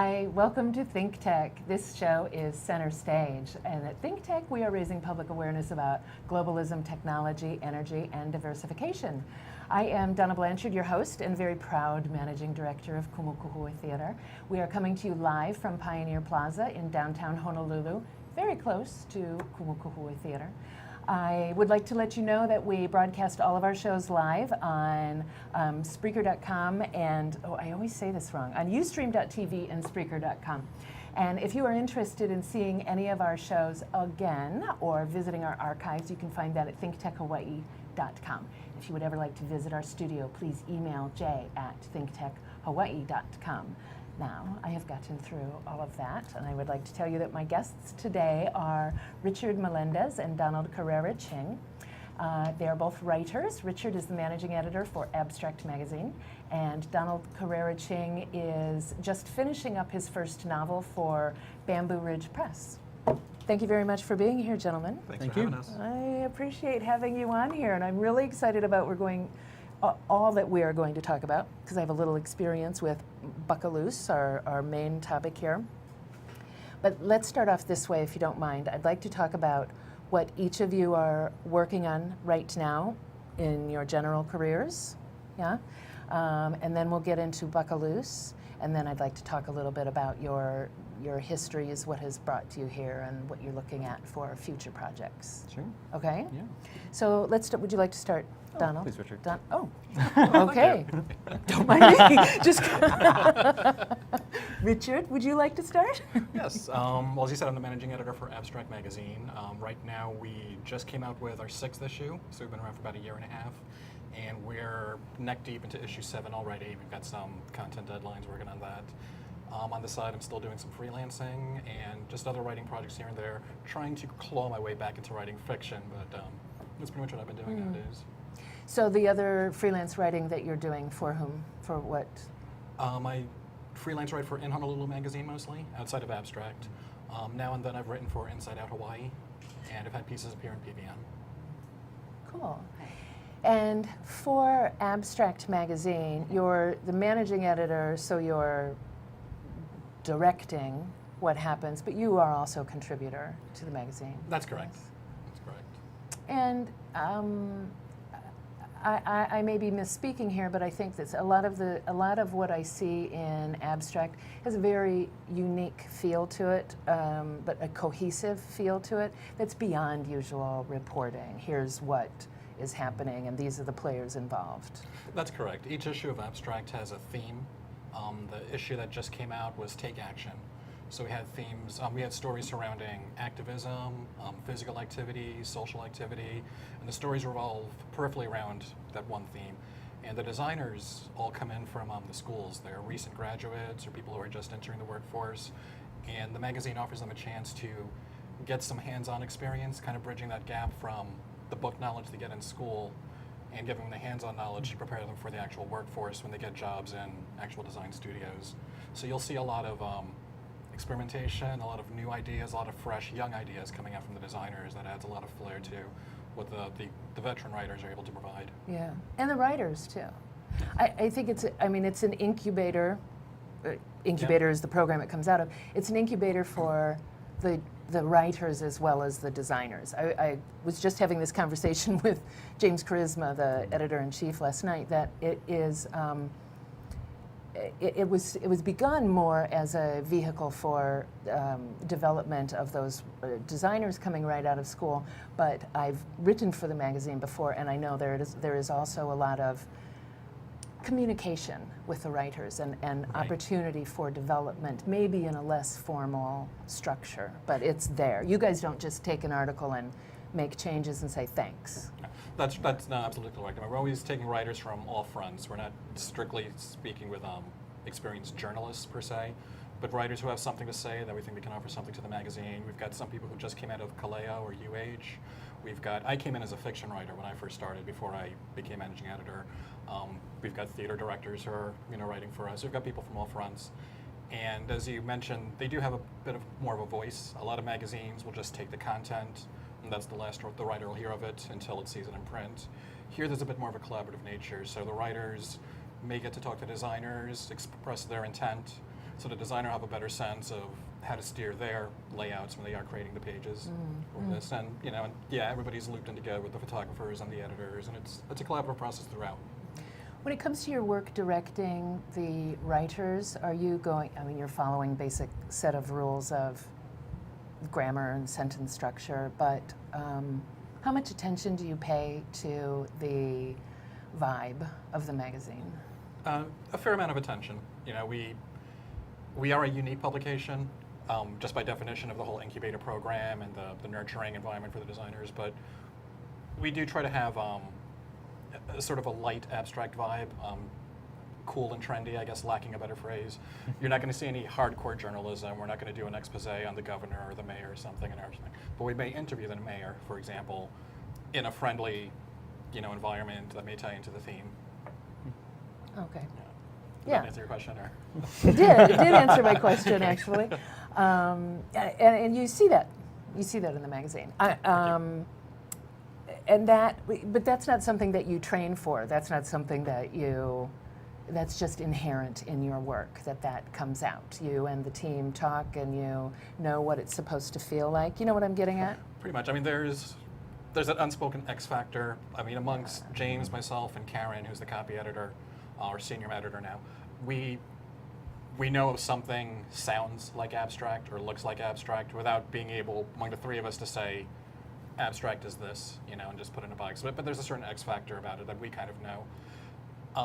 Hi, welcome to ThinkTech. This show is Center Stage, and at ThinkTech we are raising public awareness about globalism, technology, energy, and diversification. I am Donna Blanchard, your host and very proud managing director of Kumukuhui Theater. We are coming to you live from Pioneer Plaza in downtown Honolulu, very close to Kumukuhui Theater. I would like to let you know that we broadcast all of our shows live on Spreaker.com and, I always say this wrong, on Ustream.tv and Spreaker.com. And if you are interested in seeing any of our shows again or visiting our archives, you can find that at ThinkTechHawaii.com. If you would ever like to visit our studio, please email j@ThinkTechHawaii.com. Now, I have gotten through all of that, and I would like to tell you that my guests today are Richard Melendez and Donald Carreira Ching. They are both writers. Richard is the managing editor for Abstract Magazine, and Donald Carreira Ching is just finishing up his first novel for Bamboo Ridge Press. Thank you very much for being here, gentlemen. Thanks for having us. I appreciate having you on here, and I'm really excited about all that we are going to talk about, because I have a little experience with Buckaloose, our main topic here. But let's start off this way, if you don't mind. I'd like to talk about what each of you are working on right now in your general careers, yeah? And then we'll get into Buckaloose, and then I'd like to talk a little bit about your histories, what has brought you here, and what you're looking at for future projects. Sure. Okay? Yeah. So let's start. Would you like to start, Donald? Please, Richard. Okay. Don't mind me. Just Richard, would you like to start? Yes. Well, as you said, I'm the managing editor for Abstract Magazine. Right now, we just came out with our 6th issue, so we've been around for about a year and a half, and we're neck deep into issue 7 already. We've got some content deadlines working on that. On the side, I'm still doing some freelancing and just other writing projects here and there, trying to claw my way back into writing fiction, but that's pretty much what I've been doing nowadays. So the other freelance writing that you're doing, for whom? For what? I freelance write for In Honolulu magazine mostly, outside of Abstract. Now and then I've written for Inside Out Hawaii, and I've had pieces appear in PBN. Cool. And for Abstract Magazine, you're the managing editor, so you're directing what happens, but you are also a contributor to the magazine. That's correct. That's correct. And I may be misspeaking here, but I think that a lot of what I see in Abstract has a very unique feel to it, but a cohesive feel to it that's beyond usual reporting. Here's what is happening, and these are the players involved. That's correct. Each issue of Abstract has a theme. The issue that just came out was Take Action. So we had themes, we had stories surrounding activism, physical activity, social activity, and the stories revolve peripherally around that one theme. And the designers all come in from the schools. They're recent graduates or people who are just entering the workforce. And the magazine offers them a chance to get some hands-on experience, kind of bridging that gap from the book knowledge they get in school and giving them the hands-on knowledge to prepare them for the actual workforce when they get jobs in actual design studios. So you'll see a lot of experimentation, a lot of new ideas, a lot of fresh, young ideas coming out from the designers that adds a lot of flair to what the veteran writers are able to provide. Yeah, and the writers too. I think it's an incubator. Incubator is the program it comes out of. It's an incubator for the writers as well as the designers. I was just having this conversation with James Charisma, the editor-in-chief, last night, that it is it was begun more as a vehicle for development of those designers coming right out of school, but I've written for the magazine before, and I know there is also a lot of communication with the writers and Right. opportunity for development, maybe in a less formal structure, but it's there. You guys don't just take an article and make changes and say thanks. That's absolutely correct. We're always taking writers from all fronts. We're not strictly speaking with experienced journalists per se, but writers who have something to say that we think we can offer something to the magazine. We've got some people who just came out of Kaleo or UH. I came in as a fiction writer when I first started before I became managing editor. We've got theater directors who are writing for us. We've got people from all fronts. And as you mentioned, they do have a bit of more of a voice. A lot of magazines will just take the content, and that's the writer will hear of it until it sees it in print. Here there's a bit more of a collaborative nature, so the writers may get to talk to designers, express their intent. so the designer have a better sense of how to steer their layouts when they are creating the pages for this. And yeah, everybody's looped in together with the photographers and the editors, and it's a collaborative process throughout. When it comes to your work directing the writers, are you going, I mean, you're following basic set of rules of grammar and sentence structure, but how much attention do you pay to the vibe of the magazine? A fair amount of attention. We are a unique publication, just by definition of the whole incubator program and the nurturing environment for the designers, but we do try to have a sort of a light abstract vibe, cool and trendy, I guess, lacking a better phrase. You're not going to see any hardcore journalism. We're not going to do an expose on the governor or the mayor or something in our thing. But we may interview the mayor, for example, in a friendly, environment that may tie into the theme. Okay. Did that answer your question, or? It did answer my question, actually. And you see that. You see that in the magazine. But that's not something that you train for. That's not something that's just inherent in your work, that comes out. You and the team talk and you know what it's supposed to feel like. You know what I'm getting at? Pretty much. I mean, there's that unspoken X factor. I mean, amongst James, myself, and Karen, who's the copy editor, our senior editor now, we know if something sounds like abstract or looks like abstract without being able, among the three of us, to say, abstract is this, and just put it in a box. But there's a certain X factor about it that we kind of know.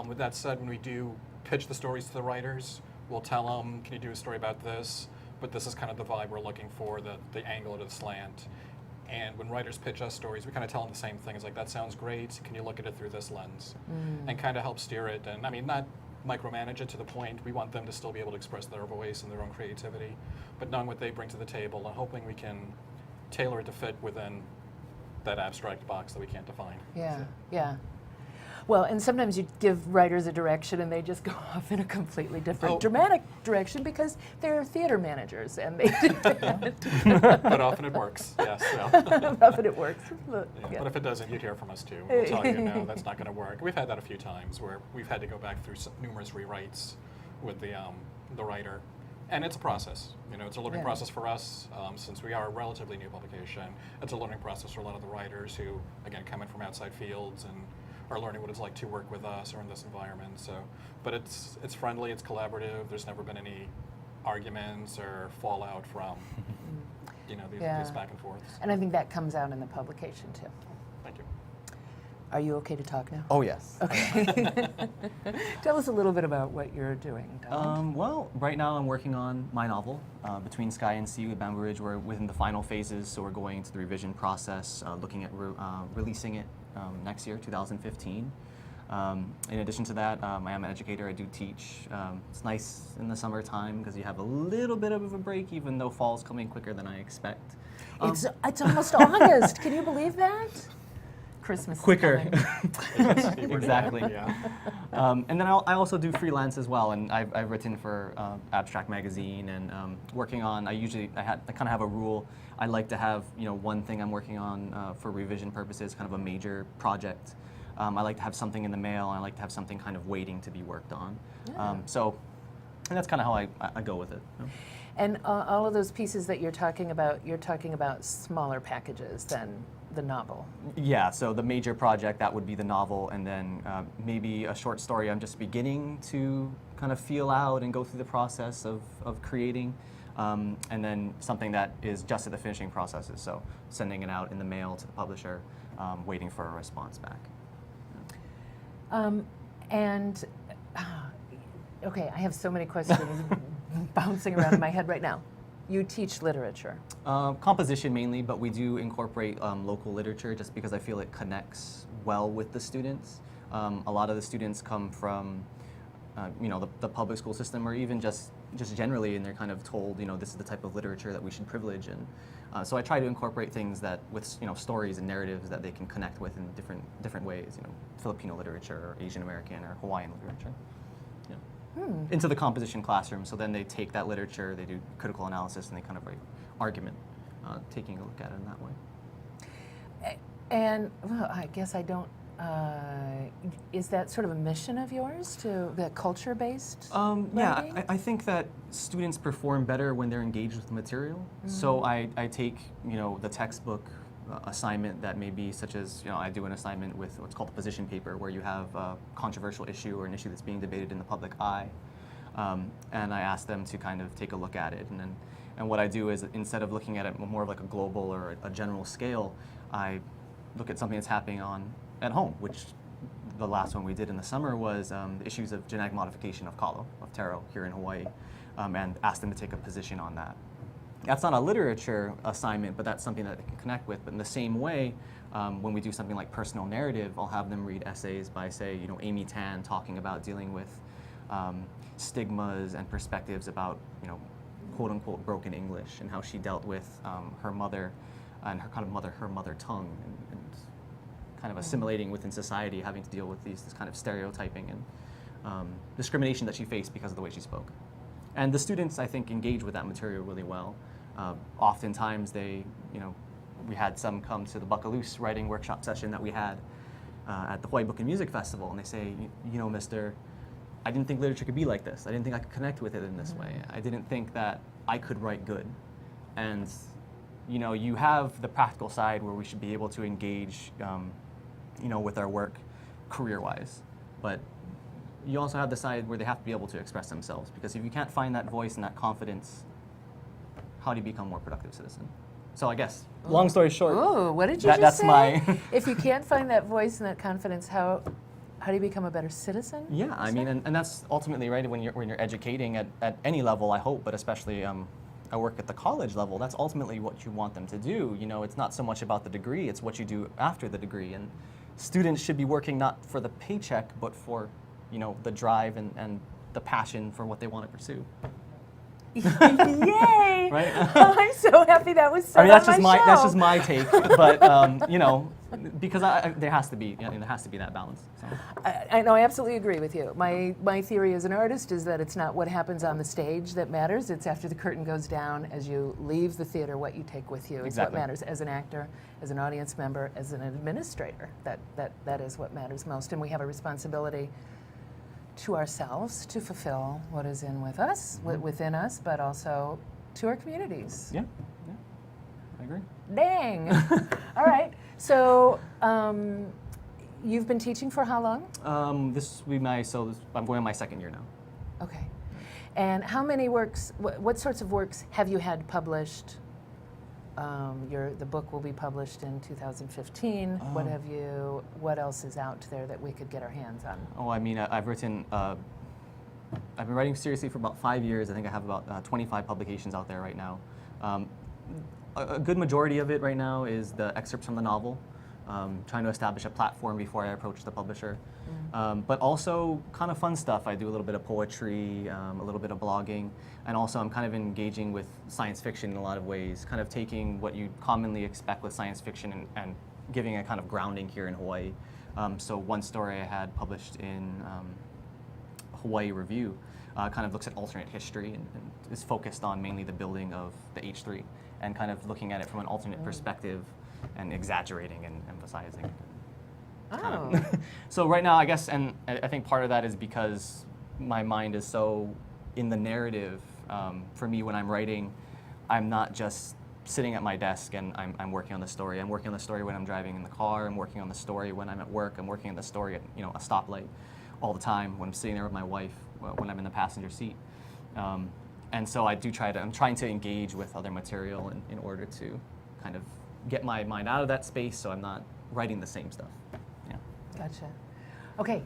With that said, when we do pitch the stories to the writers, we'll tell them, can you do a story about this? But this is kind of the vibe we're looking for, the angle or the slant. And when writers pitch us stories, we kind of tell them the same thing. It's like, that sounds great. Can you look at it through this lens? And kind of help steer it. And I mean, not micromanage it to the point. We want them to still be able to express their voice and their own creativity, but knowing what they bring to the table and hoping we can tailor it to fit within that abstract box that we can't define. Yeah. Well, and sometimes you give writers a direction and they just go off in a completely different dramatic direction because they're theater managers and they But often it works, yes. So. Often it works. But if it doesn't, you'd hear from us too. We'll tell you, no, that's not going to work. We've had that a few times where we've had to go back through numerous rewrites with the writer. And it's a process. It's a learning process for us, since we are a relatively new publication. It's a learning process for a lot of the writers who, again, come in from outside fields and are learning what it's like to work with us or in this environment. So, but it's friendly, it's collaborative. There's never been any arguments or fallout from, these back and forths. And I think that comes out in the publication too. Thank you. Are you okay to talk now? Oh, yes. Okay. Tell us a little bit about what you're doing, Donald. Well, right now I'm working on my novel, Between Sky and Sea with Bamboo Ridge. We're within the final phases, so we're going into the revision process, looking at releasing it next year, 2015. In addition to that, I am an educator. I do teach. It's nice in the summertime because you have a little bit of a break, even though fall's coming quicker than I expect. It's almost August. Can you believe that? Christmas quicker. Exactly. Yeah. And then I also do freelance as well, and I've written for Abstract Magazine and working on. I kind of have a rule. I like to have one thing I'm working on for revision purposes, kind of a major project. I like to have something in the mail. And I like to have something kind of waiting to be worked on. Yeah. And that's kind of how I go with it. And all of those pieces that you're talking about smaller packages than the novel. Yeah, so the major project, that would be the novel, and then maybe a short story I'm just beginning to kind of feel out and go through the process of creating, and then something that is just at the finishing processes, so sending it out in the mail to the publisher, waiting for a response back. Okay, I have so many questions bouncing around in my head right now. You teach literature. Composition mainly, but we do incorporate local literature just because I feel it connects well with the students. A lot of the students come from, the public school system, or even just generally, and they're kind of told, this is the type of literature that we should privilege. And so I try to incorporate things that with, stories and narratives that they can connect with in different ways. Filipino literature, or Asian American, or Hawaiian literature. Into the composition classroom. So then they take that literature, they do critical analysis, and they kind of write argument, taking a look at it in that way. And well, I guess I don't is that sort of a mission of yours, to the culture-based Yeah, writing? I think that students perform better when they're engaged with the material. So I take, the textbook assignment that may be such as, I do an assignment with what's called a position paper, where you have a controversial issue or an issue that's being debated in the public eye. And I ask them to kind of take a look at it. And what I do is, instead of looking at it more of like a global or a general scale, I look at something that's happening at home, which the last one we did in the summer was the issues of genetic modification of kalo, of taro, here in Hawaii, and asked them to take a position on that. That's not a literature assignment, but that's something that they can connect with. But in the same way, when we do something like personal narrative, I'll have them read essays by, say, Amy Tan, talking about dealing with stigmas and perspectives about, quote unquote broken English, and how she dealt with her mother and her mother tongue, and kind of assimilating within society, having to deal with this kind of stereotyping and discrimination that she faced because of the way she spoke. And the students, I think, engage with that material really well. Oftentimes we had some come to the Buckaloose writing workshop session that we had at the Hawaii Book and Music Festival, and they say, mister, I didn't think literature could be like this. I didn't think I could connect with it in this way. I didn't think that I could write good. And you have the practical side where we should be able to engage with our work career-wise. But you also have the side where they have to be able to express themselves, because if you can't find that voice and that confidence, how do you become a more productive citizen? So I guess, long story short, Oh, what did you just that's say? my... If you can't find that voice and that confidence, how do you become a better citizen? Yeah, I mean, and that's ultimately right when you're educating at any level, I hope, but especially I work at the college level. That's ultimately what you want them to do. It's not so much about the degree; it's what you do after the degree. And students should be working not for the paycheck, but for the drive and the passion for what they want to pursue. Yay! Right? I'm so happy that was said that's on just my show. that's just my take, but because there has to be that balance. So. I know, I absolutely agree with you. My theory as an artist is that it's not what happens on the stage that matters. It's after the curtain goes down, as you leave the theater, what you take with you is what matters. As an actor, as an audience member, as an administrator, that is what matters most. And we have a responsibility to ourselves to fulfill what is within us, but also to our communities. Yeah, I agree. Dang. All right. So you've been teaching for how long? I'm going on my second year now. Okay. And how many works? What sorts of works have you had published? The book will be published in 2015. What else is out there that we could get our hands on? Oh, I mean, I've been writing seriously for about 5 years. I think I have about 25 publications out there right now. A good majority of it right now is the excerpts from the novel, trying to establish a platform before I approach the publisher. But also kind of fun stuff. I do a little bit of poetry, a little bit of blogging, and also I'm kind of engaging with science fiction in a lot of ways, kind of taking what you commonly expect with science fiction and giving a kind of grounding here in Hawaii. So one story I had published in Hawaii Review kind of looks at alternate history and is focused on mainly the building of the H3 and kind of looking at it from an alternate perspective and exaggerating and emphasizing. Oh. So right now, I guess, and I think part of that is because my mind is so in the narrative. For me, when I'm writing, I'm not just sitting at my desk and I'm working on the story. I'm working on the story when I'm driving in the car. I'm working on the story when I'm at work. I'm working on the story at a stoplight all the time when I'm sitting there with my wife, when I'm in the passenger seat. And so I'm trying to engage with other material in order to kind of get my mind out of that space so I'm not writing the same stuff. Yeah. Gotcha. Okay.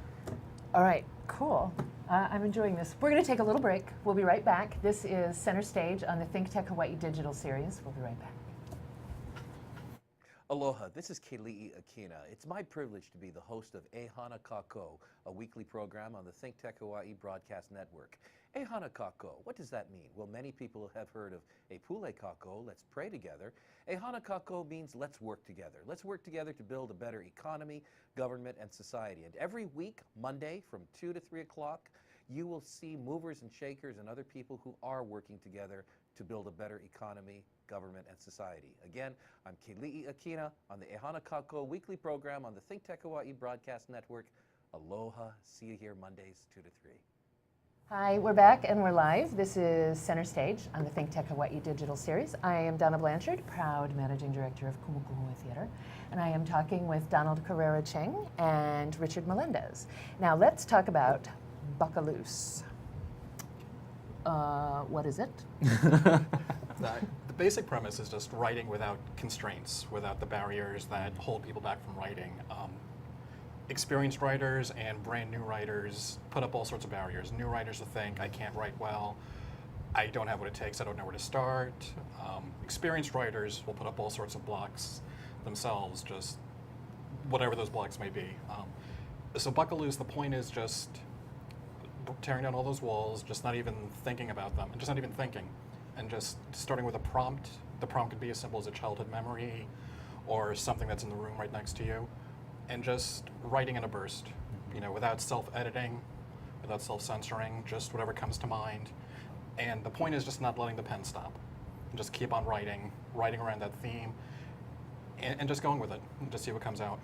All right. Cool. I'm enjoying this. We're going to take a little break. We'll be right back. This is Center Stage on the ThinkTech Hawaii Digital Series. We'll be right back. Aloha, this is Keli'i Akina. It's my privilege to be the host of Ehana Kako, a weekly program on the ThinkTech Hawaii Broadcast Network. Ehana Kako, what does that mean? Well, many people have heard of Epule Kako, let's pray together. Ehana Kako means let's work together. Let's work together to build a better economy, government, and society. And every week, Monday from 2 to 3 o'clock, you will see movers and shakers and other people who are working together to build a better economy, government, and society. Again, I'm Keli'i Akina on the Ehana Kako weekly program on the ThinkTech Hawaii Broadcast Network. Aloha. See you here Mondays 2 to 3. Hi, we're back and we're live. This is Center Stage on the ThinkTech Hawaii Digital Series. I am Donna Blanchard, proud Managing Director of Kumukuhua Theater, and I am talking with Donald Carreira Ching and Richard Melendez. Now let's talk about Buckaloose. What is it? The basic premise is just writing without constraints, without the barriers that hold people back from writing. Experienced writers and brand new writers put up all sorts of barriers. New writers will think, I can't write well, I don't have what it takes, I don't know where to start. Experienced writers will put up all sorts of blocks themselves, just whatever those blocks may be. So Buckaloose, the point is just tearing down all those walls, just not even thinking about them, and just not even thinking, and just starting with a prompt. The prompt could be as simple as a childhood memory or something that's in the room right next to you, and just writing in a burst, you know, without self-editing, without self-censoring, just whatever comes to mind. And the point is just not letting the pen stop. And just keep on writing around that theme, and just going with it, and just see what comes out.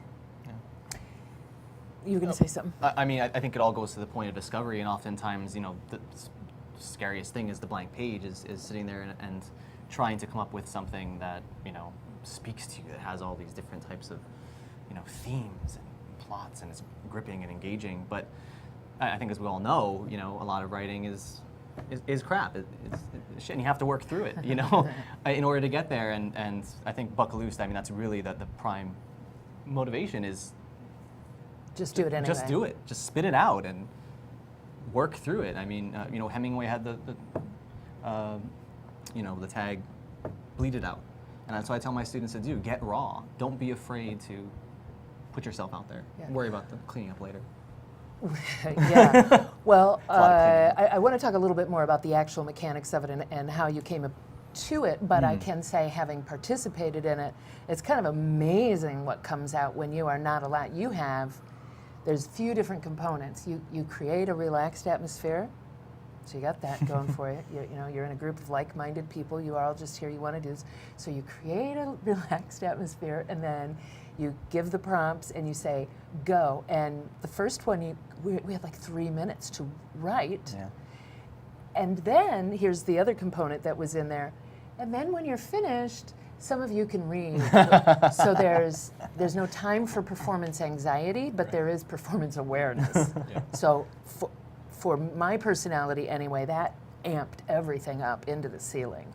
You were going to say something? I mean, I think it all goes to the point of discovery, and oftentimes, you know, the scariest thing is the blank page is sitting there and trying to come up with something that, you know, speaks to you, that has all these different types of, you know, themes and plots, and it's gripping and engaging. But I think, as we all know, you know, a lot of writing is crap. It's shit, and you have to work through it, you know, in order to get there. And I think Buckaloose, I mean, that's really the prime motivation is Just do it anyway. just do it. Just spit it out and work through it. I mean, you know, Hemingway had you know, the tag, bleed it out. And that's what I tell my students to do. Get raw. Don't be afraid to put yourself out there. Yeah. Worry about the cleaning up later. Yeah. Well, A lot of cleaning. I want to talk a little bit more about the actual mechanics of it and how you came up to it, but I can say, having participated in it, it's kind of amazing what comes out when you are not allowed. There's a few different components. You create a relaxed atmosphere, so you got that going for you. You know, you're in a group of like-minded people. You are all just here. You want to do this. So you create a relaxed atmosphere, and then you give the prompts, and you say, go. And the first one, we had like 3 minutes to write. Yeah. And then, here's the other component that was in there. And then when you're finished, some of you can read. So there's no time for performance anxiety, but there is performance awareness. Yeah. So for my personality anyway, that amped everything up into the ceiling.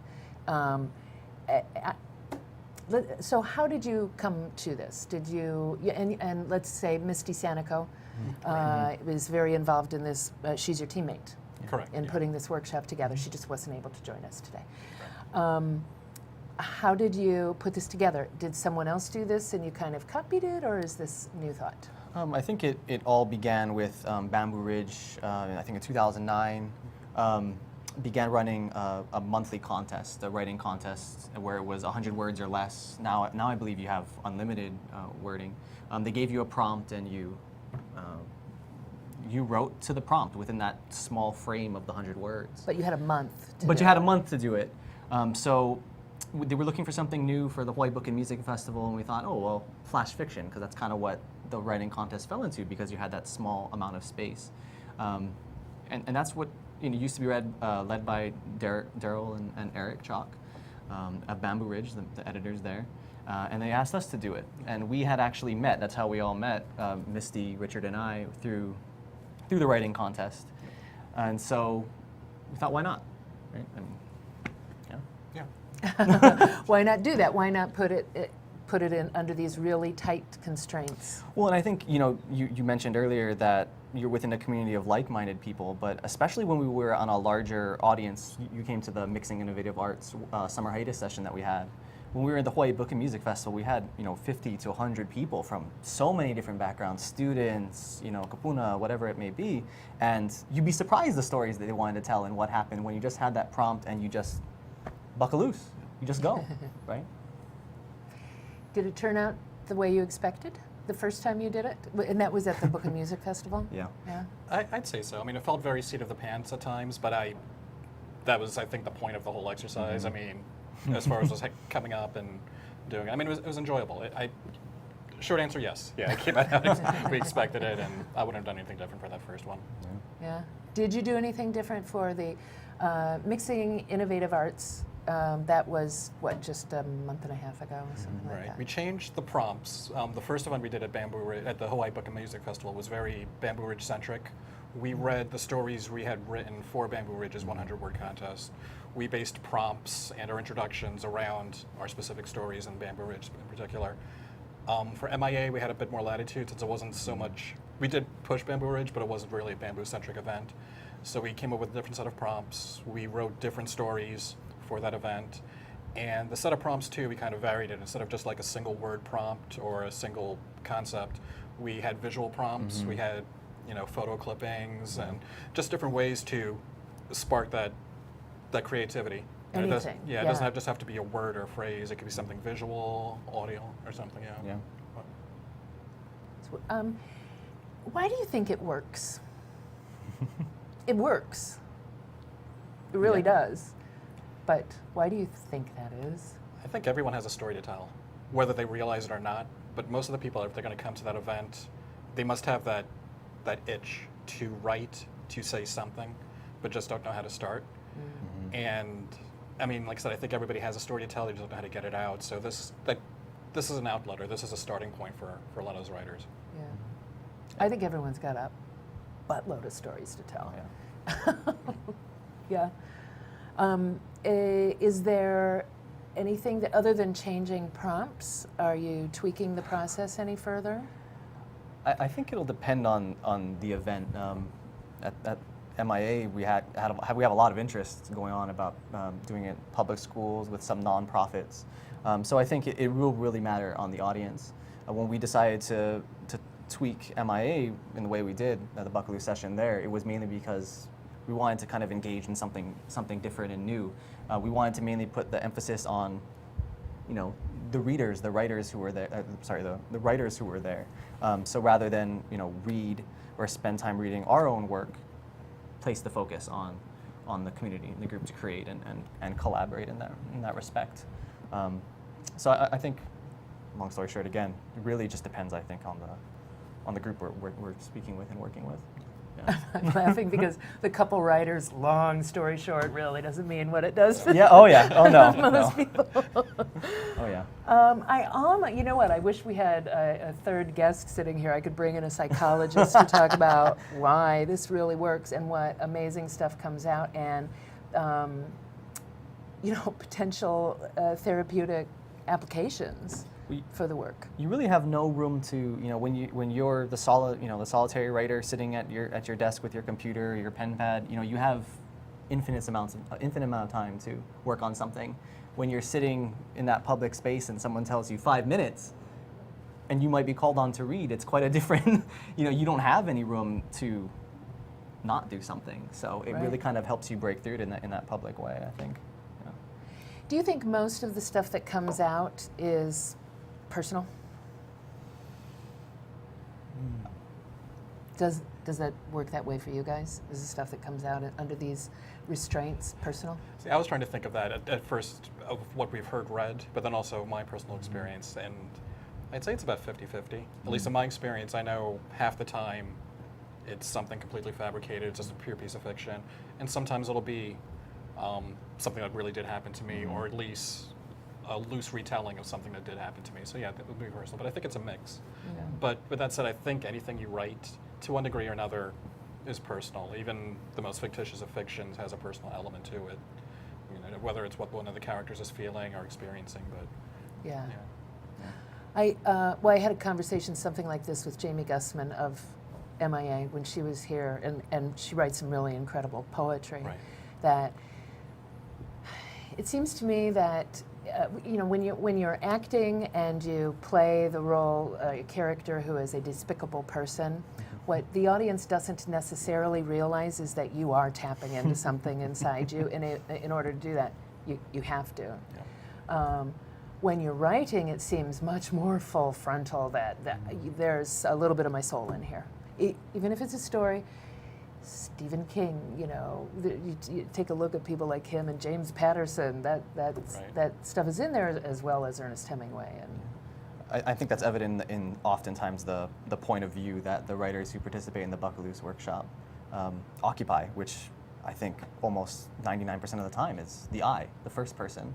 So how did you come to this? Did you, and let's say Misty Sanico was very involved in this. She's your teammate. Correct. In yeah. putting this workshop together. She just wasn't able to join us today. How did you put this together? Did someone else do this and you kind of copied it, or is this new thought? I think it all began with Bamboo Ridge, I think in 2009. Began running a monthly contest, a writing contest, where it was 100 words or less. Now I believe you have unlimited wording. They gave you a prompt, and you wrote to the prompt within that small frame of the 100 words. But you had a month to But do you had it. a month to do it. So they were looking for something new for the Hawaii Book and Music Festival, and we thought, oh, well, flash fiction, because that's kind of what the writing contest fell into, because you had that small amount of space. And that's what used to be led by Daryl and Eric Chalk of Bamboo Ridge, the editors there. And they asked us to do it. And we had actually met, that's how we all met, Misty, Richard, and I, through the writing contest. And so we thought, why not? Right? I mean, Yeah. Why not do that? Why not put it in under these really tight constraints? Well, and I think, you mentioned earlier that you're within a community of like-minded people, but especially when we were on a larger audience, you came to the Mixing Innovative Arts summer hiatus session that we had. When we were in the Hawaii Book and Music Festival, we had 50 to 100 people from so many different backgrounds, students, kapuna, whatever it may be, and you'd be surprised the stories that they wanted to tell and what happened when you just had that prompt and you just Buckaloose, you just go, right? Did it turn out the way you expected the first time you did it? And that was at the Book and Music Festival? Yeah. Yeah. I'd say so. I mean, it felt very seat of the pants at times, but I that was, I think, the point of the whole exercise. I mean, as far as was coming up and doing it, I mean, it was enjoyable. Short answer, yes. Yeah, it came out. We expected it, and I wouldn't have done anything different for that first one. Yeah. Did you do anything different for the Mixing Innovative Arts? That was, what, just a month and a half ago or something like that? We changed the prompts. The first event we did at at the Hawaii Book and Music Festival was very Bamboo Ridge centric. We read the stories we had written for Bamboo Ridge's 100-word contest. We based prompts and our introductions around our specific stories in Bamboo Ridge in particular. For MIA, we had a bit more latitude since it wasn't so much, we did push Bamboo Ridge, but it wasn't really a bamboo-centric event. So we came up with a different set of prompts. We wrote different stories for that event. And the set of prompts too, we kind of varied it. Instead of just like a single word prompt or a single concept, we had visual prompts, we had, you know, photo clippings and just different ways to spark that creativity. And Anything. it doesn't just have to be a word or a phrase. It could be something visual, audio, or something. Yeah. So, why do you think it works? It works. It really does. But why do you think that is? I think everyone has a story to tell, whether they realize it or not. But most of the people, if they're going to come to that event, they must have that itch to write, to say something, but just don't know how to start. And I mean, like I said, I think everybody has a story to tell. They just don't know how to get it out. So this is an outlet, or this is a starting point for a lot of those writers. Yeah. I think everyone's got a buttload of stories to tell. Yeah. Is there anything that, other than changing prompts, are you tweaking the process any further? I think it'll depend on the event. At MIA, we have a lot of interest going on about doing it in public schools with some nonprofits. So I think it will really matter on the audience. When we decided to tweak MIA in the way we did at the Buckaloose session there, it was mainly because we wanted to kind of engage in something different and new. We wanted to mainly put the emphasis on, you know, the writers who were there. The writers who were there. So rather than, you know, read or spend time reading our own work, place the focus on the community and the group to create and collaborate in that respect. So I think, long story short, again, it really just depends, I think, on the group we're speaking with and working with. Yeah. I'm laughing because the couple writers, long story short, really doesn't mean what it does for most people. Oh yeah. You know what? I wish we had a third guest sitting here. I could bring in a psychologist to talk about why this really works and what amazing stuff comes out, and you know, potential therapeutic applications for the work. You really have no room to, you know, when you're the solitary writer sitting at your desk with your computer or your pen pad, you know, you have infinite amount of time to work on something. When you're sitting in that public space and someone tells you 5 minutes, and you might be called on to read, it's quite a different, you know, you don't have any room to not do something. So it really kind of helps you break through it in that public way, I think. Yeah. Do you think most of the stuff that comes out is personal? Does that work that way for you guys? Is the stuff that comes out under these restraints personal? See, I was trying to think of that at first, of what we've heard read, but then also my personal experience, and I'd say it's about 50-50. At least in my experience, I know half the time it's something completely fabricated, it's just a pure piece of fiction, and sometimes it'll be something that really did happen to me, or at least a loose retelling of something that did happen to me. So yeah, that would be personal, but I think it's a mix. Yeah. But with that said, I think anything you write, to one degree or another, is personal. Even the most fictitious of fictions has a personal element to it. You know, whether it's what one of the characters is feeling or experiencing, but Yeah. yeah. I had a conversation something like this with Jamie Gussman of MIA when she was here, and she writes some really incredible poetry. Right. That it seems to me that you know, when you're acting and you play the role, a character who is a despicable person, what the audience doesn't necessarily realize is that you are tapping into something inside you, and in order to do that, you have to. Yeah. When you're writing, it seems much more full frontal, that there's a little bit of my soul in here. Even if it's a story, Stephen King, you take a look at people like him and James Patterson, that stuff is in there, as well as Ernest Hemingway. And I think that's evident in oftentimes the point of view that the writers who participate in the Buckaloose workshop occupy, which I think almost 99% of the time is the I, the first person.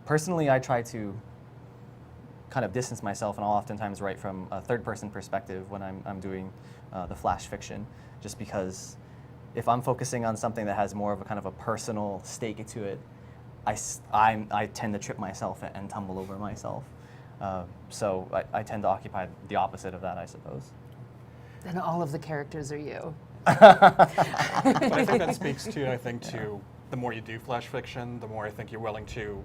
Personally, I try to kind of distance myself, and I'll oftentimes write from a third-person perspective when I'm doing the flash fiction, just because if I'm focusing on something that has more of a kind of a personal stake to it, I tend to trip myself and tumble over myself. So I tend to occupy the opposite of that, I suppose. And all of the characters are you. But I think that speaks to the more you do flash fiction, the more I think you're willing to.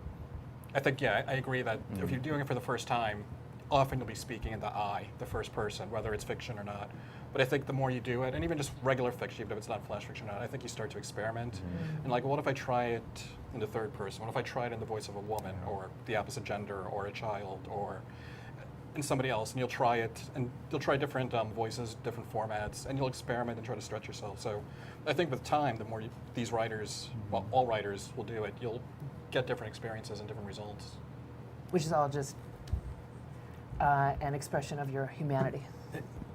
I agree that if you're doing it for the first time, often you'll be speaking in the I, the first person, whether it's fiction or not. But I think the more you do it, and even just regular fiction, even if it's not flash fiction or not, I think you start to experiment. And like, what if I try it in the third person? What if I try it in the voice of a woman, or the opposite gender, or a child, or in somebody else? And you'll try it, and you'll try different voices, different formats, and you'll experiment and try to stretch yourself. So I think with time, the more these writers, well, all writers will do it, you'll get different experiences and different results. Which is all just an expression of your humanity.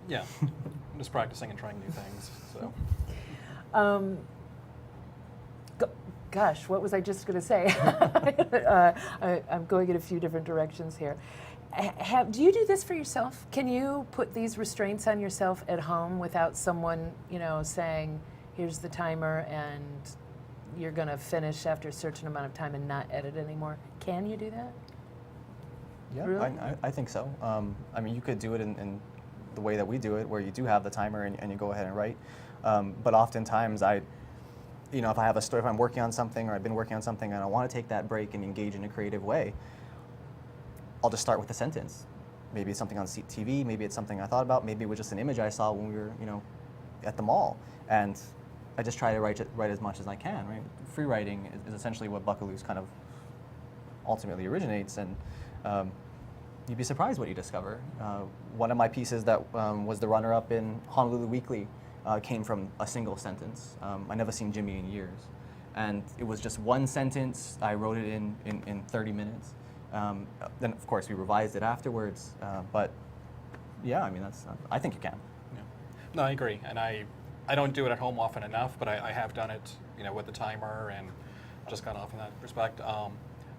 Yeah, I'm just practicing and trying new things. So. Gosh, what was I just going to say? I'm going in a few different directions here. Do you do this for yourself? Can you put these restraints on yourself at home without someone, saying, here's the timer and you're going to finish after a certain amount of time and not edit anymore? Can you do that? Yeah, Really? I think so. I mean, you could do it in the way that we do it, where you do have the timer and you go ahead and write. But oftentimes if I have a story, if I'm working on something or I've been working on something and I want to take that break and engage in a creative way, I'll just start with a sentence. Maybe it's something on TV, maybe it's something I thought about, maybe it was just an image I saw when we were, at the mall. And I just try to write as much as I can, right? Free writing is essentially what Buckaloose kind of ultimately originates, and you'd be surprised what you discover. One of my pieces that was the runner-up in Honolulu Weekly came from a single sentence. I never seen Jimmy in years. And it was just one sentence. I wrote it in 30 minutes. Then, of course, we revised it afterwards. But yeah, I mean, I think you can. Yeah. No, I agree. And I don't do it at home often enough, but I have done it, with the timer and just gone off in that respect.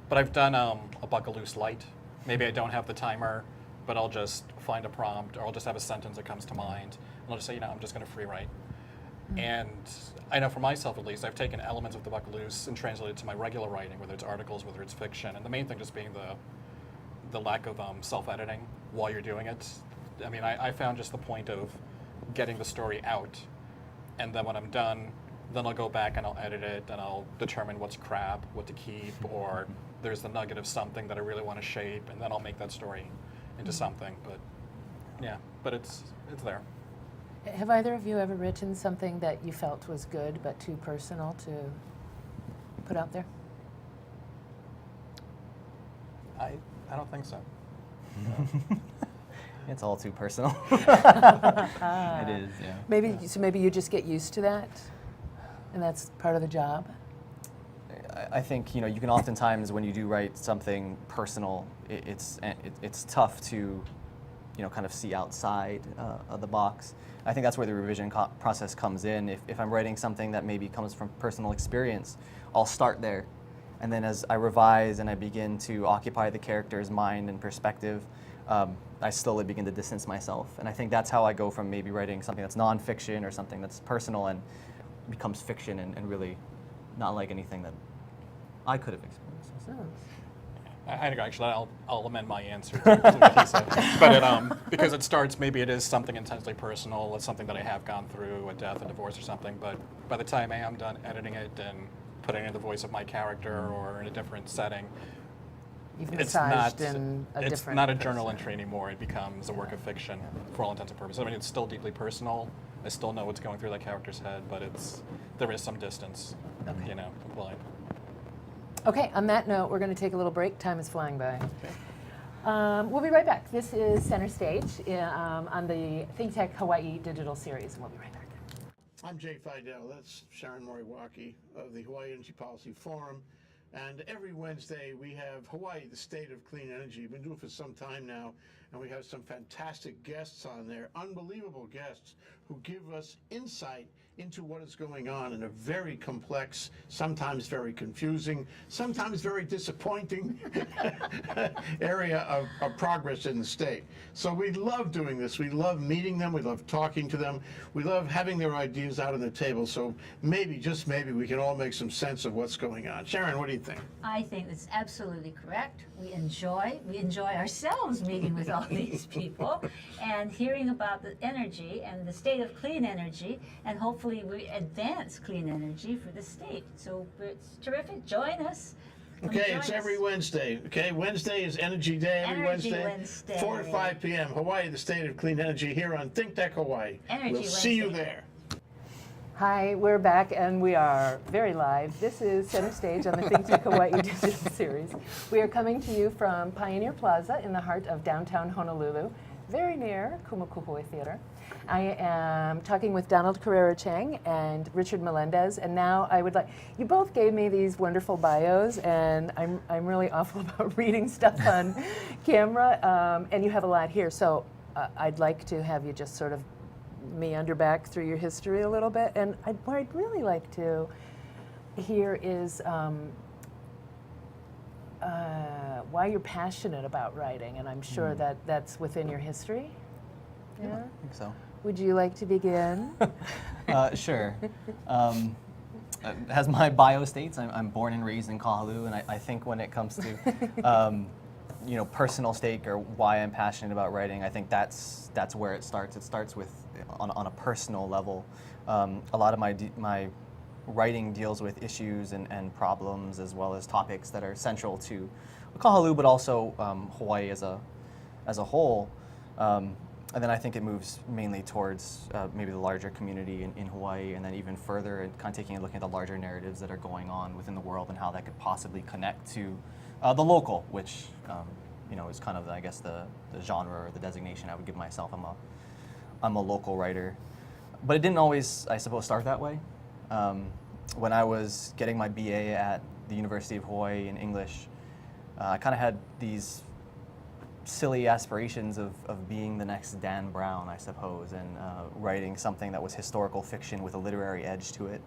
But I've done a Buckaloose Light. Maybe I don't have the timer, but I'll just find a prompt, or I'll just have a sentence that comes to mind, and I'll just say, I'm just going to free write. And I know for myself, at least, I've taken elements of the Buckaloose and translated it to my regular writing, whether it's articles, whether it's fiction, and the main thing just being the lack of self-editing while you're doing it. I mean, I found just the point of getting the story out, and then when I'm done, then I'll go back and I'll edit it, and I'll determine what's crap, what to keep, or there's the nugget of something that I really want to shape, and then I'll make that story into something. But yeah, but it's there. Have either of you ever written something that you felt was good but too personal to put out there? I don't think so. It's all too personal. It is, yeah. Maybe you just get used to that, and that's part of the job. I think you can oftentimes, when you do write something personal, it's tough to kind of see outside of the box. I think that's where the revision process comes in. If I'm writing something that maybe comes from personal experience, I'll start there, and then as I revise and I begin to occupy the character's mind and perspective, I slowly begin to distance myself. And I think that's how I go from maybe writing something that's nonfiction or something that's personal and becomes fiction and really not like anything that I could have experienced. So. Actually, I'll amend my answer to what he said. But because it starts, maybe it is something intensely personal. It's something that I have gone through, a death, a divorce, or something. But by the time I am done editing it and putting in the voice of my character or in a different setting, it's not a journal entry anymore. It becomes a work of fiction for all intents and purposes. I mean, it's still deeply personal. I still know what's going through that character's head, but there is some distance, implied. Okay, on that note, we're going to take a little break. Time is flying by. Okay. We'll be right back. This is Center Stage on the ThinkTech Hawaii Digital Series, and we'll be right back. I'm Jay Fidel. That's Sharon Moriwaki of the Hawaii Energy Policy Forum. And every Wednesday we have Hawaii, the State of Clean Energy. We've been doing it for some time now, and we have some fantastic guests on there, unbelievable guests who give us insight into what is going on in a very complex, sometimes very confusing, sometimes very disappointing area of progress in the state. So we love doing this. We love meeting them. We love talking to them. We love having their ideas out on the table. So maybe, just maybe, we can all make some sense of what's going on. Sharon, what do you think? I think it's absolutely correct. We enjoy ourselves meeting with all these people and hearing about the energy and the state of clean energy, and hopefully we advance clean energy for the state. So it's terrific. Join us. Come Okay, join it's us. every Wednesday. Okay, Wednesday is Energy Day. Every Energy Wednesday, Wednesday. 4 to 5 p.m. Hawaii, the State of Clean Energy, here on ThinkTech Hawaii. Energy We'll see you Wednesday. there. Hi, we're back and we are very live. This is Center Stage on the ThinkTech Hawaii Digital Series. We are coming to you from Pioneer Plaza in the heart of downtown Honolulu, very near Kumukuhui Theater. I am talking with Donald Carreira Ching and Richard Melendez, and now I would like, you both gave me these wonderful bios, and I'm really awful about reading stuff on camera, and you have a lot here, so I'd like to have you just sort of meander back through your history a little bit, and what I'd really like to hear is why you're passionate about writing, and I'm sure that that's within your history. Yeah? I think so. Would you like to begin? Sure. As my bio states, I'm born and raised in Kahalu, and I think when it comes to personal stake or why I'm passionate about writing, I think that's where it starts. It starts with on a personal level. A lot of my writing deals with issues and problems as well as topics that are central to Kahalu, but also Hawaii as a whole. And then I think it moves mainly towards maybe the larger community in Hawaii, and then even further, and kind of taking a look at the larger narratives that are going on within the world and how that could possibly connect to the local, which is kind of, I guess, the genre or the designation I would give myself. I'm a local writer, but it didn't always, I suppose, start that way. When I was getting my BA at the University of Hawaii in English, I kind of had these silly aspirations of being the next Dan Brown, I suppose, and writing something that was historical fiction with a literary edge to it.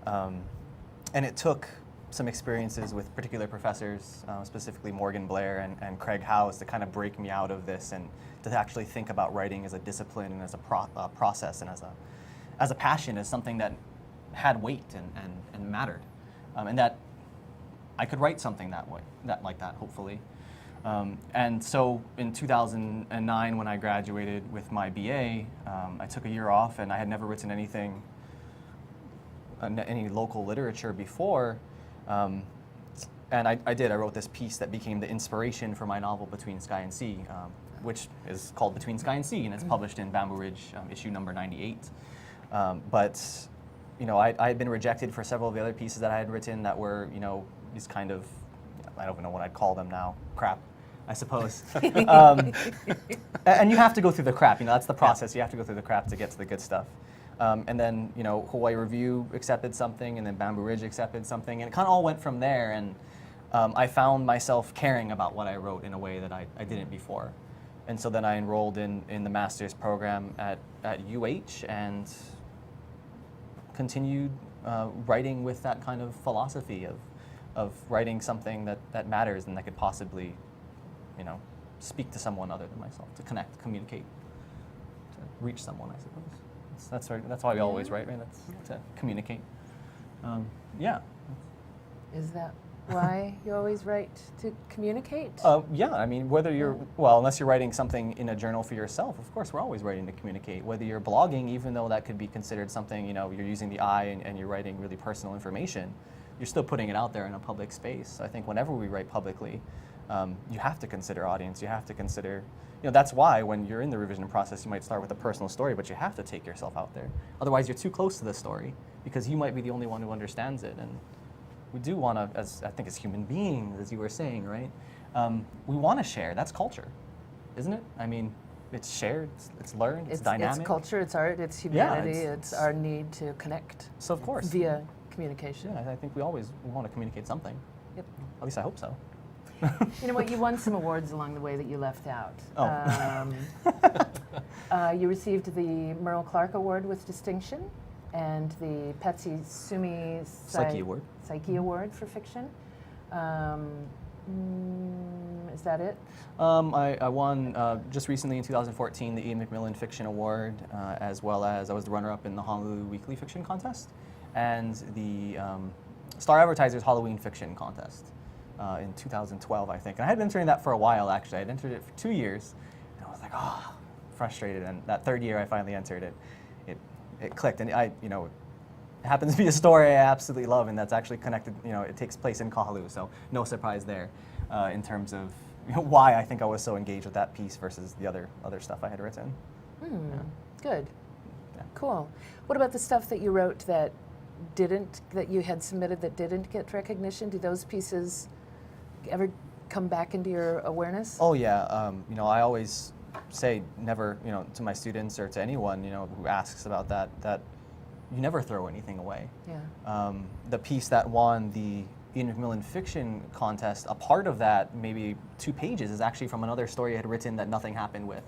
And it took some experiences with particular professors, specifically Morgan Blair and Craig Howes, to kind of break me out of this and to actually think about writing as a discipline and as a process and as a passion, as something that had weight and mattered, and that I could write something like that, hopefully. And so in 2009, when I graduated with my BA, I took a year off, and I had never written anything, any local literature before. And I did. I wrote this piece that became the inspiration for my novel Between Sky and Sea, which is called Between Sky and Sea, and it's published in Bamboo Ridge, issue number 98. But I had been rejected for several of the other pieces that I had written that were, these kind of, I don't even know what I'd call them now, crap, I suppose. And you have to go through the crap, that's the process. You have to go through the crap to get to the good stuff. And then, Hawaii Review accepted something, and then Bamboo Ridge accepted something, and it kind of all went from there. And I found myself caring about what I wrote in a way that I didn't before. And so then I enrolled in the master's program at UH and continued writing with that kind of philosophy of writing something that matters and that could possibly, speak to someone other than myself, to connect, communicate, to reach someone, I suppose. That's why we always write, right? That's to communicate. Yeah. Is that why you always write, to communicate? Yeah, I mean, whether you're, unless you're writing something in a journal for yourself, of course, we're always writing to communicate. Whether you're blogging, even though that could be considered something, you're using the I and you're writing really personal information, you're still putting it out there in a public space. I think whenever we write publicly, you have to consider audience. You have to consider, that's why when you're in the revision process, you might start with a personal story, but you have to take yourself out there. Otherwise, you're too close to the story because you might be the only one who understands it. And we do want to, I think as human beings, as you were saying, right? we want to share. That's culture, isn't it? I mean, it's shared, it's learned, it's dynamic. It's culture, it's art, it's humanity, Yeah, it's our need to connect. So of course. Via communication. Yeah, I think we always want to communicate something. Yep. At least I hope so. You know what? You won some awards along the way that you left out. Oh. You received the Merle Clark Award with distinction, and the Petsy Sumi Psyche Award. Psyche Award for fiction. Is that it? I won just recently in 2014 the Ian McMillan Fiction Award, as well as I was the runner-up in the Honolulu Weekly Fiction Contest and the Star Advertiser's Halloween Fiction Contest in 2012, I think. And I had been entering that for a while, actually. I had entered it for 2 years, and I was like, oh, frustrated. And that third year I finally entered it. It clicked, and it happens to be a story I absolutely love, and that's actually connected, it takes place in Buckaloose, so no surprise there in terms of why I think I was so engaged with that piece versus the other stuff I had written. Yeah. Good. Yeah. Cool. What about the stuff that you wrote that you had submitted that didn't get recognition? Do those pieces ever come back into your awareness? Oh yeah, I always say never, to my students or to anyone, who asks about that you never throw anything away. Yeah. The piece that won the Ian McMillan Fiction Contest, a part of that, maybe 2 pages, is actually from another story I had written that nothing happened with.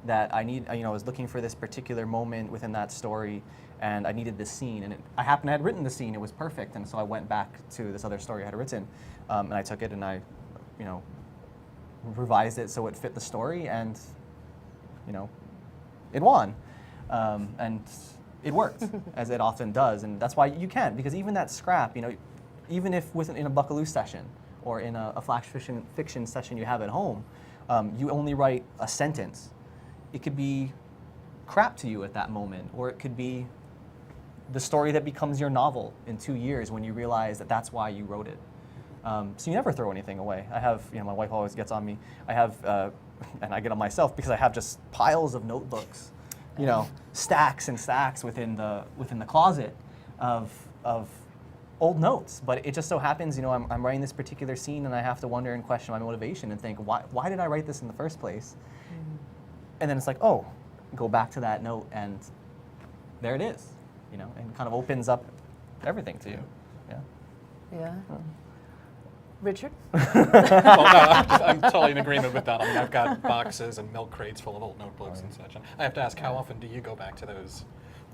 That I was looking for this particular moment within that story, and I needed this scene, and I had written the scene, it was perfect, and so I went back to this other story I had written, and I took it and I, revised it so it fit the story, and, it won. And it worked, as it often does, and that's why you can't, because even that scrap, even if in a Buckaloose session or in a flash fiction session you have at home, you only write a sentence. It could be crap to you at that moment, or it could be the story that becomes your novel in 2 years when you realize that that's why you wrote it. So you never throw anything away. I have, my wife always gets on me. I have, and I get on myself because I have just piles of notebooks, stacks and stacks within the closet of old notes. But it just so happens, I'm writing this particular scene, and I have to wonder and question my motivation and think, why did I write this in the first place? And then it's like, oh, go back to that note, and there it is, and kind of opens up everything to you. Yeah. Yeah. Richard? Well, no, I'm totally in agreement with that. I mean, I've got boxes and milk crates full of old notebooks and such. And I have to ask, how often do you go back to those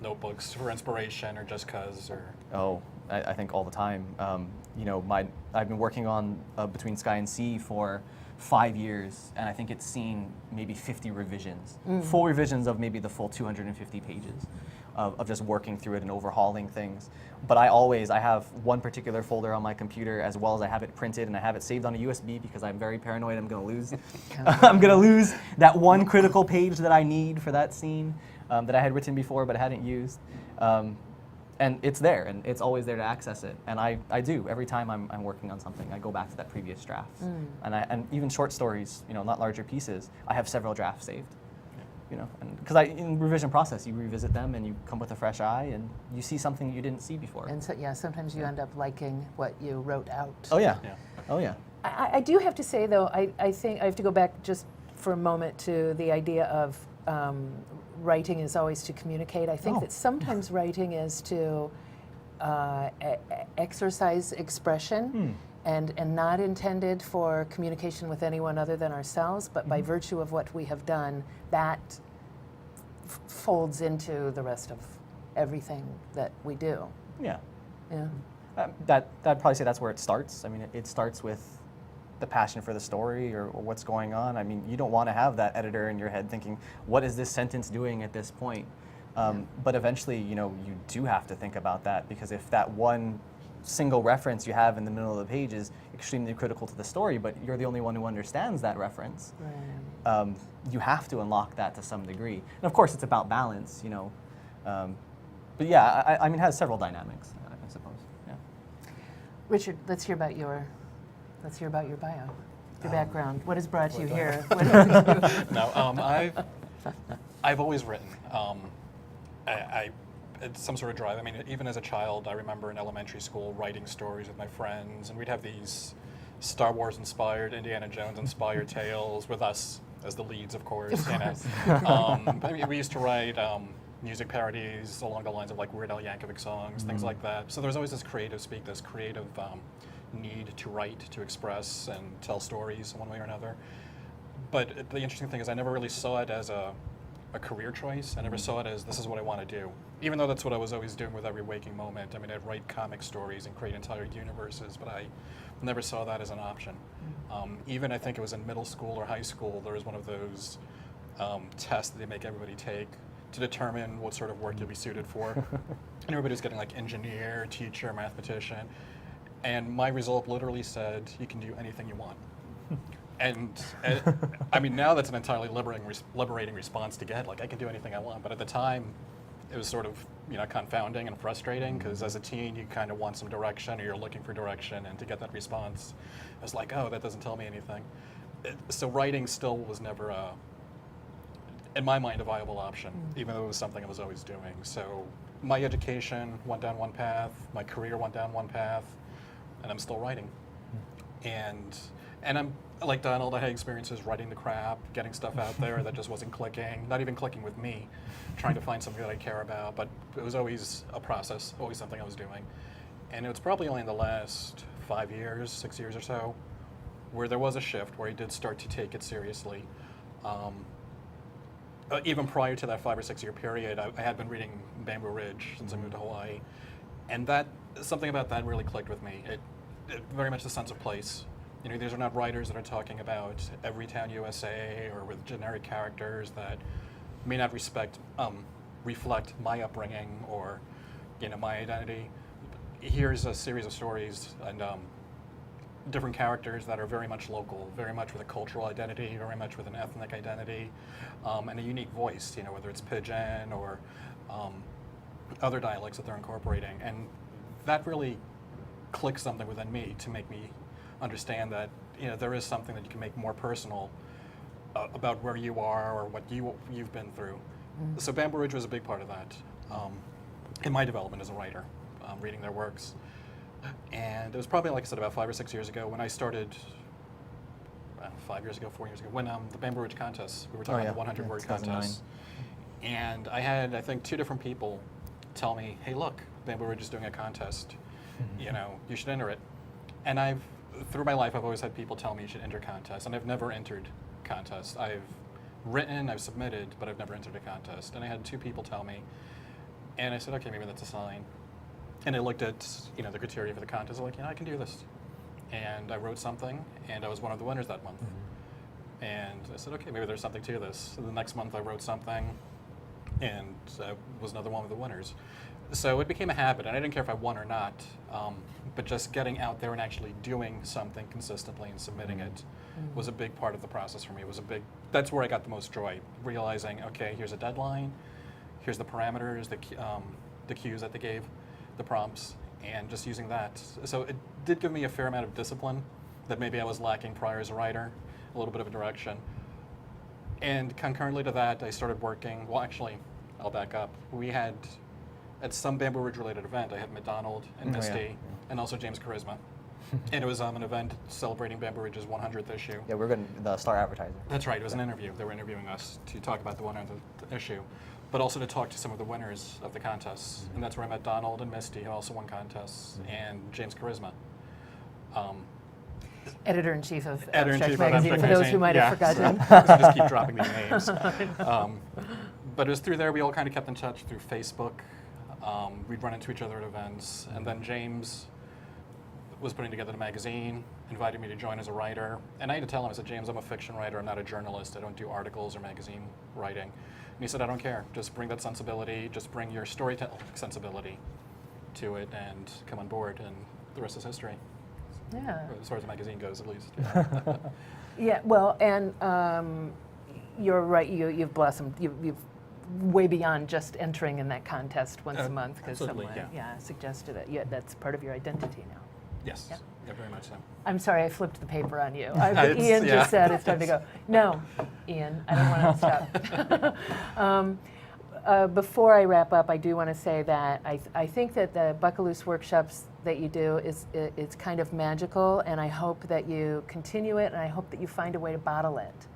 notebooks for inspiration or just cause? Or? Oh, I think all the time. I've been working on Between Sky and Sea for 5 years, and I think it's seen maybe 50 revisions, full revisions of maybe the full 250 pages of just working through it and overhauling things. But I have one particular folder on my computer, as well as I have it printed, and I have it saved on a USB because I'm very paranoid I'm going to lose. I'm going to lose that one critical page that I need for that scene that I had written before but hadn't used. And it's there, and it's always there to access it. And I do, every time I'm working on something, I go back to that previous draft. And even short stories, not larger pieces, I have several drafts saved. Because in revision process, you revisit them and you come with a fresh eye and you see something you didn't see before. And so, sometimes you end up liking what you wrote out. Oh yeah. Yeah. Oh yeah. I do have to say, though, I think I have to go back just for a moment to the idea of writing is always to communicate. I think that sometimes writing is to exercise expression and not intended for communication with anyone other than ourselves, but by virtue of what we have done, that folds into the rest of everything that we do. Yeah. Yeah. I'd probably say that's where it starts. I mean, it starts with the passion for the story or what's going on. I mean, you don't want to have that editor in your head thinking, what is this sentence doing at this point? But eventually, you do have to think about that, because if that one single reference you have in the middle of the page is extremely critical to the story, but you're the only one who understands that reference, Right. You have to unlock that to some degree. And of course, it's about balance, But yeah, I mean, it has several dynamics, I suppose. Yeah. Richard, let's hear about your bio, your background. What has brought you here? No, I've always written. It's some sort of drive. I mean, even as a child, I remember in elementary school writing stories with my friends, and we'd have these Star Wars inspired, Indiana Jones inspired tales with us as the leads, of course. Of You know. course. But we used to write music parodies along the lines of like Weird Al Yankovic songs, things like that. So there's always this creative speak, this creative need to write, to express, and tell stories one way or another. But the interesting thing is I never really saw it as a career choice. I never saw it as this is what I want to do. Even though that's what I was always doing with every waking moment. I mean, I'd write comic stories and create entire universes, but I never saw that as an option. Even I think it was in middle school or high school, there was one of those tests that they make everybody take to determine what sort of work you'll be suited for. And everybody was getting like engineer, teacher, mathematician. And my result literally said, you can do anything you want. And I mean, now that's an entirely liberating response to get. Like, I can do anything I want. But at the time, it was sort of, you know, confounding and frustrating because as a teen, you kind of want some direction or you're looking for direction. And to get that response, I was like, oh, that doesn't tell me anything. So writing still was never, in my mind, a viable option, even though it was something I was always doing. So my education went down one path, my career went down one path, and I'm still writing. And I'm like Donald, I had experiences writing the crap, getting stuff out there that just wasn't clicking, not even clicking with me, trying to find something that I care about, but it was always a process, always something I was doing. And it was probably only in the last 5 years, 6 years or so, where there was a shift, where I did start to take it seriously. Even prior to that 5 or 6 year period, I had been reading Bamboo Ridge since I moved to Hawaii. And that, something about that really clicked with me. It very much the sense of place. You know, these are not writers that are talking about Everytown USA or with generic characters that may not reflect my upbringing or, you know, my identity. Here's a series of stories and different characters that are very much local, very much with a cultural identity, very much with an ethnic identity, and a unique voice, you know, whether it's Pidgin or other dialects that they're incorporating. And that really clicked something within me to make me understand that, you know, there is something that you can make more personal about where you are or what you've been through. So Bamboo Ridge was a big part of that in my development as a writer, reading their works. And it was probably, like I said, about 5 or 6 years ago when I started, 5 years ago, 4 years ago, when the Bamboo Ridge contest, we were talking about the 100-word contest. And I had, I think, 2 different people tell me, hey, look, Bamboo Ridge is doing a contest. You know, you should enter it. And through my life, I've always had people tell me you should enter contests, and I've never entered contests. I've written, I've submitted, but I've never entered a contest. And I had 2 people tell me, and I said, okay, maybe that's a sign. And I looked at, you know, the criteria for the contest. I'm like, you know, I can do this. And I wrote something, and I was one of the winners that month. And I said, okay, maybe there's something to this. So the next month I wrote something, and I was another one of the winners. So it became a habit, and I didn't care if I won or not, but just getting out there and actually doing something consistently and submitting it was a big part of the process for me. That's where I got the most joy, realizing, okay, here's a deadline, here's the parameters, the cues that they gave, the prompts, and just using that. So it did give me a fair amount of discipline that maybe I was lacking prior as a writer, a little bit of a direction. And concurrently to that, I started working, well, actually, I'll back up. We had, at some Bamboo Ridge related event, I had McDonald and Misty, and also James Charisma. And it was an event celebrating Bamboo Ridge's 100th issue. Yeah, we're going the star advertiser. That's right, it was an interview. They were interviewing us to talk about the 100th issue, but also to talk to some of the winners of the contests. And that's where I met Donald and Misty, who also won contests, and James Charisma. Editor-in-chief of Editor-in-chief Abstract of Magazine, Abstract for those Magazine. who might have forgotten. So just keep dropping these names. But it was through there we all kind of kept in touch through Facebook. We'd run into each other at events, and then James was putting together the magazine, invited me to join as a writer. And I had to tell him, I said, James, I'm a fiction writer, I'm not a journalist, I don't do articles or magazine writing. And he said, I don't care, just bring that sensibility, just bring your storytelling sensibility to it and come on board, and the rest is history. Yeah. As far as the magazine goes, at least. Yeah, well, and you're right, you've blossomed, you've way beyond just entering in that contest once a month because absolutely, someone yeah. suggested it. Yeah, that's part of your identity now. Yes, Yeah. yeah, very much so. I'm sorry, I flipped the paper on you. yeah. Ian just said it's time to go. No, Ian, I don't want to stop. Before I wrap up, I do want to say that I think that the Buckaloose workshops that you do is it's kind of magical, and I hope that you continue it, and I hope that you find a way to bottle it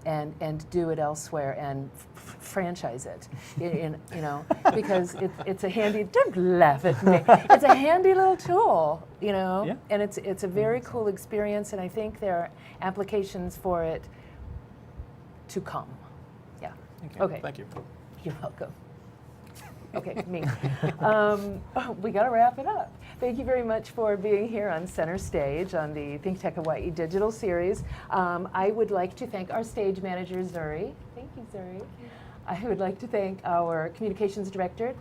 and do it elsewhere and franchise it, because it's a handy, don't laugh at me, it's a handy little tool, Yeah. and it's a very cool experience, and I think there are applications for it to come. Yeah. Okay. Thank you. You're welcome. Okay, me. We got to wrap it up. Thank you very much for being here on Center Stage on the ThinkTech Hawaii Digital Series. I would like to thank our stage manager, Zuri. Thank you, Zuri. I would like to thank our communications director,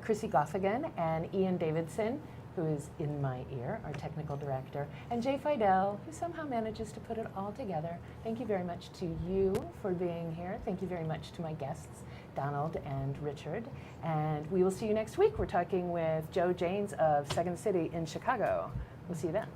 Chrissy Goffigan, and Ian Davidson, who is in my ear, our technical director, and Jay Fidel, who somehow manages to put it all together. Thank you very much to you for being here. Thank you very much to my guests, Donald and Richard. And we will see you next week. We're talking with Joe Janes of Second City in Chicago. We'll see you then.